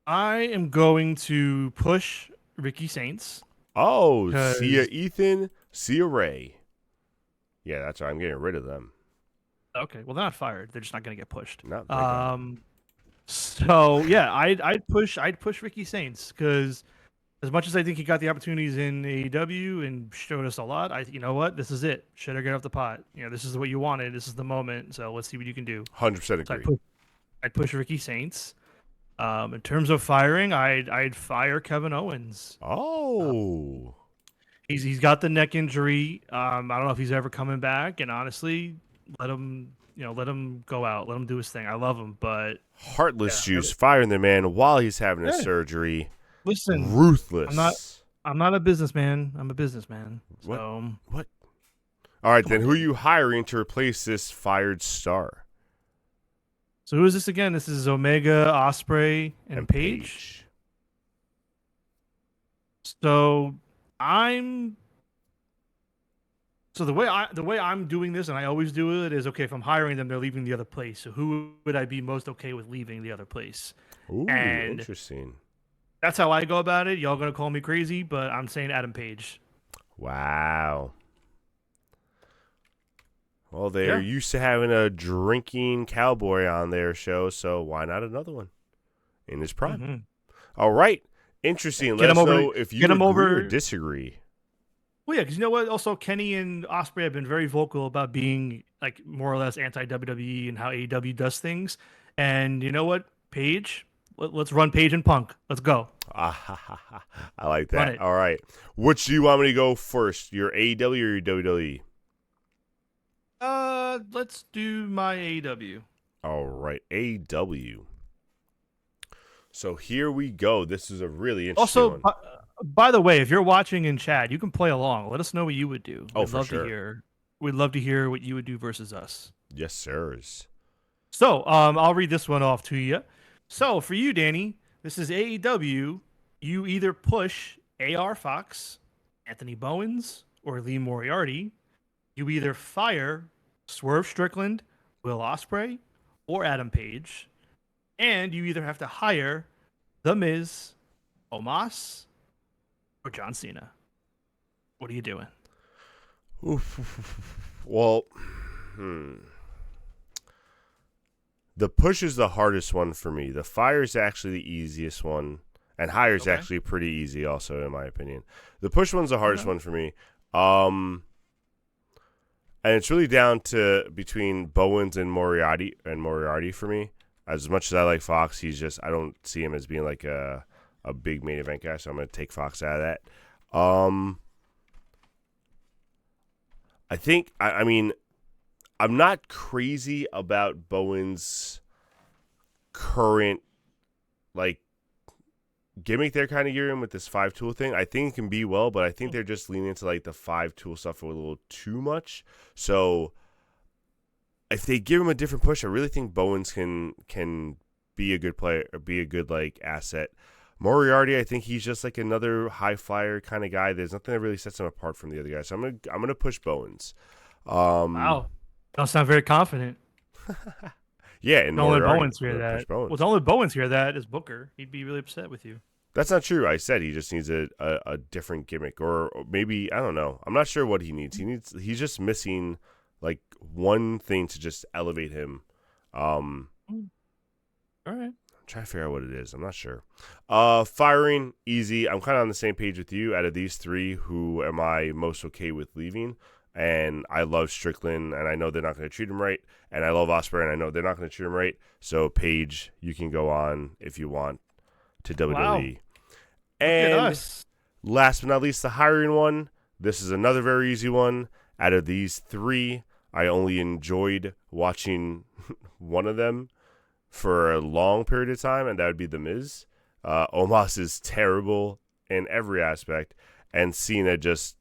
I am going to push Ricky Saints. Oh, see ya, Ethan. See ya, Ray. Yeah, that's right. I'm getting rid of them. Okay. Well, they're not fired. They're just not going to get pushed. Not So yeah, I'd push Ricky Saints because as much as I think he got the opportunities in AEW and showed us a lot, you know what? This is it. Should I get off the pot? You know, this is what you wanted. This is the moment. So let's see what you can do. 100% agree. So I'd push Ricky Saints. In terms of firing, I'd fire Kevin Owens. Oh. He's got the neck injury. I don't know if he's ever coming back. And honestly, let him go out. Let him do his thing. I love him, but Heartless juice firing the man while he's having a surgery. Listen, Ruthless. I'm not a businessman. I'm a businessman. What? So What? All right, then who are you hiring to replace this fired star? So who is this again? This is Omega, Ospreay, and Page. So the way I'm doing this, and I always do it, is okay. If I'm hiring them, they're leaving the other place. So who would I be most okay with leaving the other place? Ooh, and interesting. That's how I go about it. Y'all gonna call me crazy, but I'm saying Adam Page. Wow. Well, they're used to having a drinking cowboy on their show, so why not another one in his prime? Mm-hmm. All right. Interesting. Let us know if you agree or disagree. Well, yeah, because you know what? Also, Kenny and Ospreay have been very vocal about being like more or less anti-WWE and how AEW does things. And you know what? Page, let's run Page and Punk. Let's go. I like that. All right. Which do you want me to go first? Your AEW or your WWE? Let's do my AEW. All right, AEW. So here we go. This is a really interesting one. By the way, if you're watching in chat, you can play along. Let us know what you would do. We'd love to hear. We'd love to hear what you would do versus us. Yes, sirs. So, I'll read this one off to you. So, for you, Danny, this is AEW. You either push AR Fox, Anthony Bowens, or Lee Moriarty. You either fire Swerve Strickland, Will Ospreay, or Adam Page. And you either have to hire The Miz, Omos, or John Cena. What are you doing? Well, the push is the hardest one for me. The fire is actually the easiest one. And hire is actually pretty easy also, in my opinion. The push one's the hardest one for me. And it's really down to between Bowens and Moriarty for me. As much as I like Fox, I don't see him as being like a big main event guy, so I'm going to take Fox out of that. I think, I mean, I'm not crazy about Bowens' current, like, gimmick they're kind of gearing with this 5-tool thing. I think it can be well, but I think they're just leaning into, like, the 5-tool stuff a little too much. So if they give him a different push, I really think Bowens can be a good player, or be a good like asset. Moriarty, I think he's just like another high flyer kind of guy. There's nothing that really sets him apart from the other guys. So I'm gonna push Bowens. Wow, don't sound very confident. Yeah, and Don't let Moriarty, Bowens hear I'm gonna that. push Bowens. Well, don't let Bowens hear that. Is Booker? He'd be really upset with you. That's not true. I said he just needs a different gimmick, or maybe I don't know. I'm not sure what he needs. He's just missing like one thing to just elevate him. All right. I'm trying to figure out what it is. I'm not sure. Firing, easy. I'm kind of on the same page with you. Out of these three, who am I most okay with leaving? And I love Strickland, and I know they're not going to treat him right. And I love Ospreay, and I know they're not going to treat him right. So, Paige, you can go on if you want to WWE. Wow. And last but not least, the hiring one. This is another very easy one. Out of these three, I only enjoyed watching one of them for a long period of time, and that would be The Miz. Omos is terrible in every aspect, and Cena just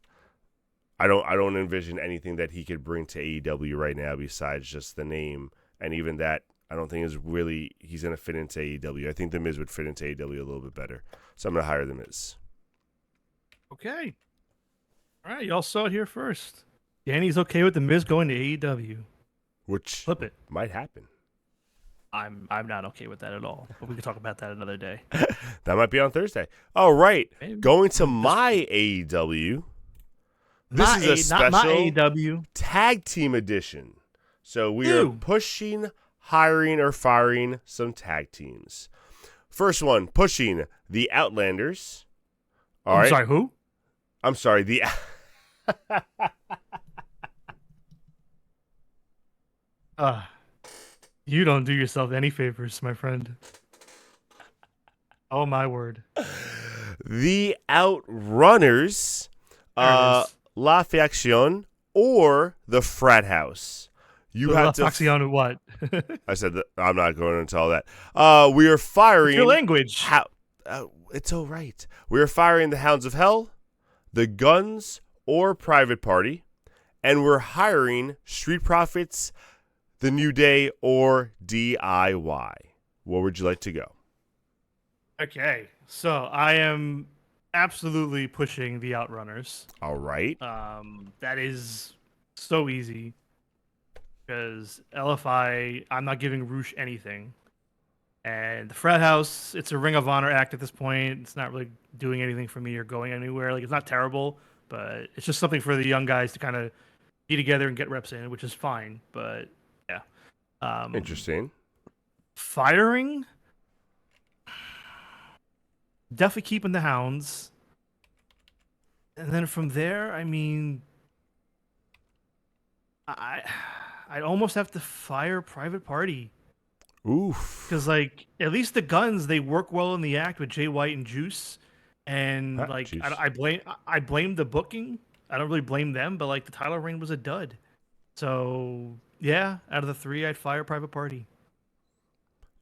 I don't envision anything that he could bring to AEW right now besides just the name, and even that I don't think is really he's going to fit into AEW. I think The Miz would fit into AEW a little bit better, so I'm going to hire The Miz. Okay. All right, y'all saw it here first. Danny's okay with The Miz going to AEW. Which Flip it. might happen. I'm not okay with that at all. But we can talk about that another day. That might be on Thursday. Oh, right. Maybe. Going to my AEW. This is a special not my AEW tag team edition. So we are pushing, hiring, or firing some tag teams. First one, pushing the Outlanders. All right. Sorry, who? I'm sorry, the You don't do yourself any favors, my friend. Oh my word. The Outrunners, La Faction, or the Frat House. You La have to Faction what? I said that I'm not going into all that. We are firing It's your language. It's all right. We are firing the Hounds of Hell, the Guns, or Private Party, and we're hiring Street Profits, the New Day, or DIY. Where would you like to go? Okay, so I am absolutely pushing the Outrunners. All right. That is so easy because LFI, I'm not giving Roosh anything. And the Frat House, it's a Ring of Honor act at this point. It's not really doing anything for me or going anywhere. Like, it's not terrible, but it's just something for the young guys to kind of be together and get reps in, which is fine. But yeah. Interesting. Firing? Definitely keeping the Hounds. And then from there, I mean, I'd almost have to fire Private Party. Oof. Because, like, at least the Guns, they work well in the act with Jay White and Juice. And, Juice. I blame the booking. I don't really blame them, but, like, the title reign was a dud. So, yeah, out of the three, I'd fire Private Party.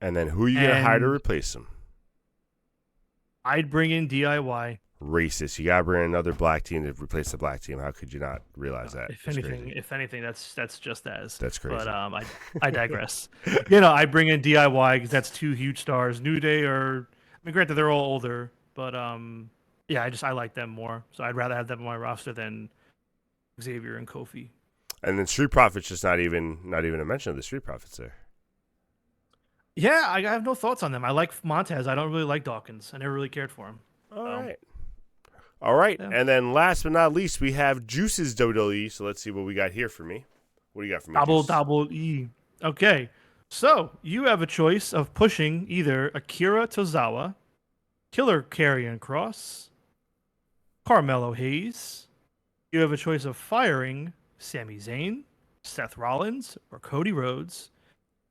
And then who are you going to hire to replace him? I'd bring in DIY. Racist. You got to bring another black team to replace the black team. How could you not realize that? If anything, that's just as. That's crazy. But I digress. I bring in DIY because that's two huge stars. New Day granted they're all older, but I like them more. So I'd rather have them on my roster than Xavier and Kofi. And then Street Profits, just not even a mention of the Street Profits there. Yeah, I have no thoughts on them. I like Montez. I don't really like Dawkins. I never really cared for him. All right. Yeah. And then last but not least, we have Juice's WWE. So let's see what we got here for me. What do you got for me? Double E. Okay. So you have a choice of pushing either Akira Tozawa, Killer Karrion Kross, Carmelo Hayes. You have a choice of firing Sami Zayn, Seth Rollins, or Cody Rhodes.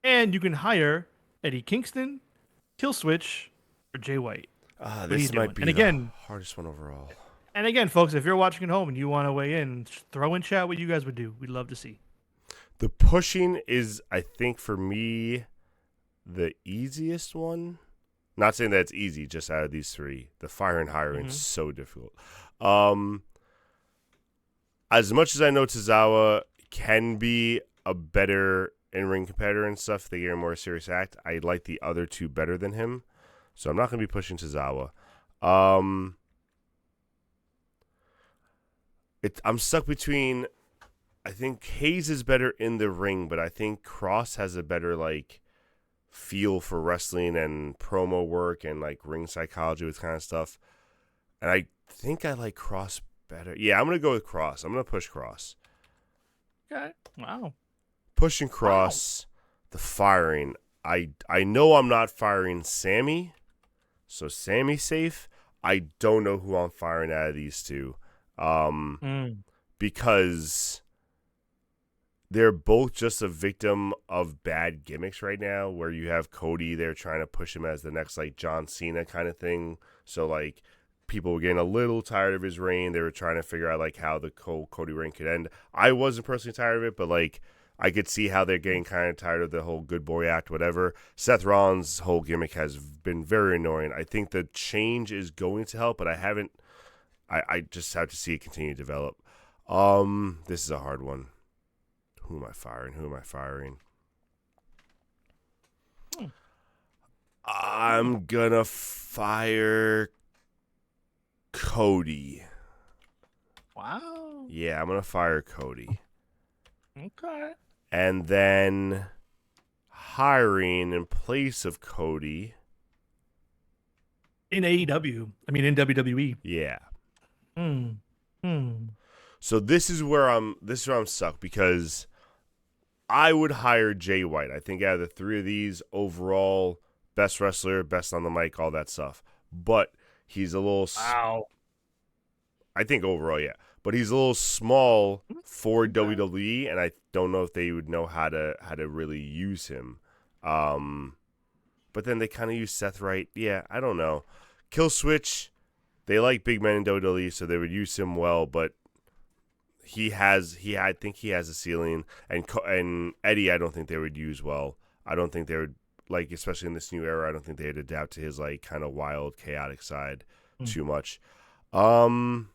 And you can hire Eddie Kingston, Killswitch, or Jay White. This might be the hardest one overall. And again, folks, if you're watching at home and you want to weigh in, throw in chat what you guys would do. We'd love to see. The pushing is, I think, for me, the easiest one. Not saying that it's easy, just out of these three. The fire and hiring is so difficult. As much as I know Tozawa can be a better in-ring competitor and stuff, they get a more serious act. I like the other two better than him, so I'm not going to be pushing Tozawa. I'm stuck between. I think Hayes is better in the ring, but I think Cross has a better like feel for wrestling and promo work and like ring psychology with kind of stuff. And I think I like Cross better. Yeah, I'm gonna go with Cross. I'm gonna push Cross. Okay. Wow. Pushing Cross, the firing. I know I'm not firing Sammy, so Sammy's safe. I don't know who I'm firing out of these two, because they're both just a victim of bad gimmicks right now. Where you have Cody, they're trying to push him as the next like John Cena kind of thing. So like people were getting a little tired of his reign. They were trying to figure out like how the Cody reign could end. I wasn't personally tired of it, but like I could see how they're getting kind of tired of the whole good boy act, whatever. Seth Rollins' whole gimmick has been very annoying. I think the change is going to help, but I just have to see it continue to develop. This is a hard one. Who am I firing? I'm gonna fire Cody. Wow. Yeah, I'm gonna fire Cody. Okay. And then hiring in place of Cody. In AEW. I mean, in WWE. Yeah. So this is where I'm stuck, because I would hire Jay White. I think out of the three of these, overall, best wrestler, best on the mic, all that stuff. But he's a little... Wow. I think overall, yeah. But he's a little small for WWE, and I don't know if they would know how to really use him. But then they kind of use Seth right. Yeah, I don't know. Kill Switch, they like big men in WWE, so they would use him well, but I think he has a ceiling, and Eddie, I don't think they would use well. I don't think they would, like, especially in this new era, I don't think they'd adapt to his like kind of wild, chaotic side too much. You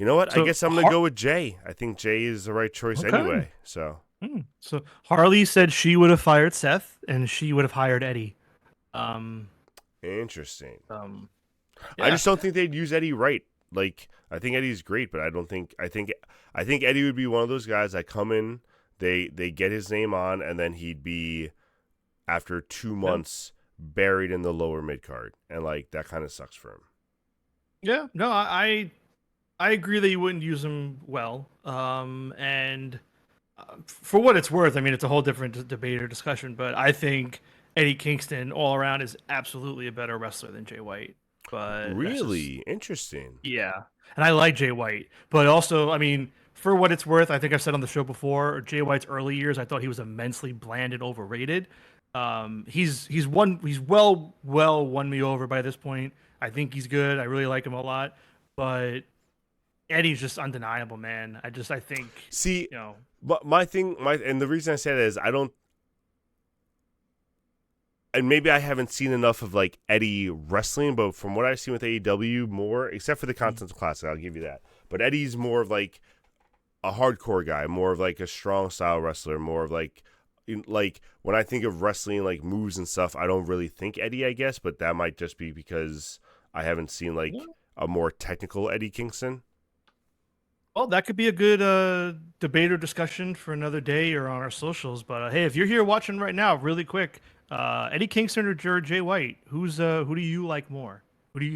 know what? So I guess I'm gonna go with Jay. I think Jay is the right choice anyway. So So Harley said she would have fired Seth and she would have hired Eddie. interesting. Yeah. I just don't think they'd use Eddie right. Like, I think Eddie's great, but I think Eddie would be one of those guys that come in, they get his name on, and then he'd be, after 2 months, buried in the lower mid card, and like that kind of sucks for him. Yeah, no, I agree that you wouldn't use him well. And for what it's worth, I mean, it's a whole different debate or discussion, but I think Eddie Kingston all around is absolutely a better wrestler than Jay White. But Really interesting. yeah, and I like Jay White, but also, I mean, for what it's worth, I think I've said on the show before, Jay White's early years, I thought he was immensely bland and overrated. He's well won me over by this point. I think he's good. I really like him a lot, but Eddie's just undeniable, man. I think See, you know, but and the reason I say that is I don't, and maybe I haven't seen enough of like Eddie wrestling, but from what I've seen with AEW more, except for the Continental Classic, I'll give you that. But Eddie's more of like a hardcore guy, more of like a strong style wrestler, more of like when I think of wrestling like moves and stuff, I don't really think Eddie, I guess, but that might just be because I haven't seen like a more technical Eddie Kingston. well, that could be a good debate or discussion for another day or on our socials. But hey, if you're here watching right now, really quick, Eddie Kingston or Jay White, who do you like more? Who do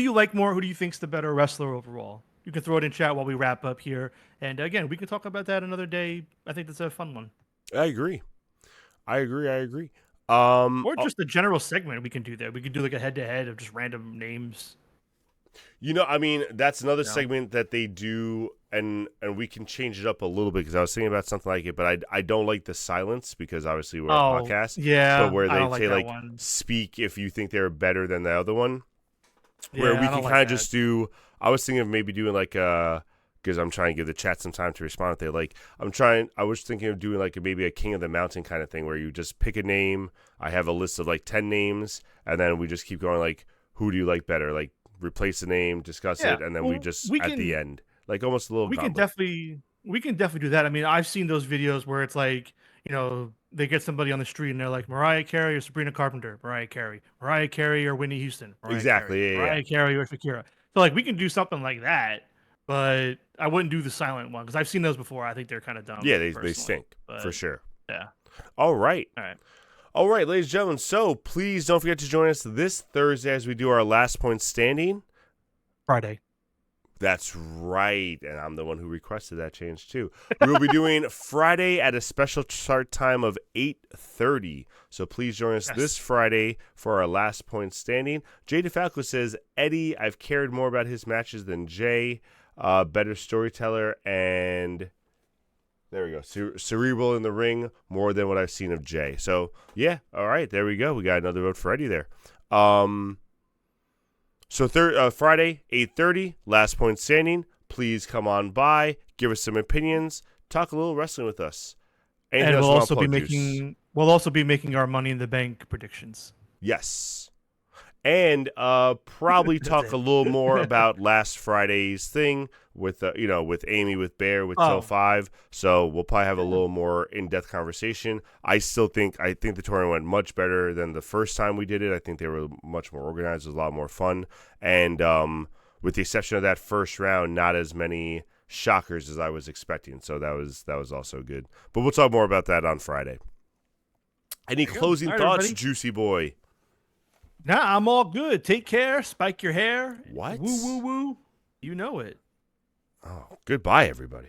you like more? Who do you think's the better wrestler overall? You can throw it in chat while we wrap up here. And again, we can talk about that another day. I think that's a fun one. I agree. Or just a general segment we can do there. We could do like a head-to-head of just random names. You know, I mean, that's another segment that they do, and we can change it up a little bit, because I was thinking about something like it, but I don't like the silence, because obviously we're a podcast. Yeah, but where they say like speak if you think they're better than the other one. Yeah, Where we can kind of just do. I was thinking of maybe doing like because I'm trying to give the chat some time to respond. They I was thinking of doing like maybe a King of the Mountain kind of thing, where you just pick a name. I have a list of like 10 names, and then we just keep going like, who do you like better? Like, replace the name, discuss it, and then we at the end, like almost a little. We can definitely do that. I mean, I've seen those videos where it's like they get somebody on the street and they're like Mariah Carey or Sabrina Carpenter, Mariah Carey or Whitney Houston, Exactly. Yeah. Mariah Carey or Shakira. So like we can do something like that, but I wouldn't do the silent one because I've seen those before. I think they're kind of dumb. Yeah, they personally. stink But, for sure. Yeah. All right. All right. Ladies and gentlemen. So please don't forget to join us this Thursday as we do our last point standing. Friday. That's right, and I'm the one who requested that change too. We will be doing Friday at a special start time of 8:30. So please join us this Friday for our last point standing. Jay DeFalco says, Eddie, I've cared more about his matches than Jay. Better storyteller, and there we go. Cerebral in the ring more than what I've seen of Jay. So yeah, all right, there we go. We got another vote for Eddie there. So Friday, 8:30, last point standing. Please come on by, give us some opinions, talk a little wrestling with us. And we'll also be making our Money in the Bank predictions. Yes. And probably talk a little more about last Friday's thing with with Amy, with Bear, with Till 5. So we'll probably have a little more in-depth conversation. I think the tournament went much better than the first time we did it. I think they were much more organized. It was a lot more fun. And with the exception of that first round, not as many shockers as I was expecting. So that was also good. But we'll talk more about that on Friday. Any closing thoughts, everybody? Juicy boy? Nah, I'm all good. Take care. Spike your hair. What? Woo, woo, woo. You know it. Oh, goodbye, everybody.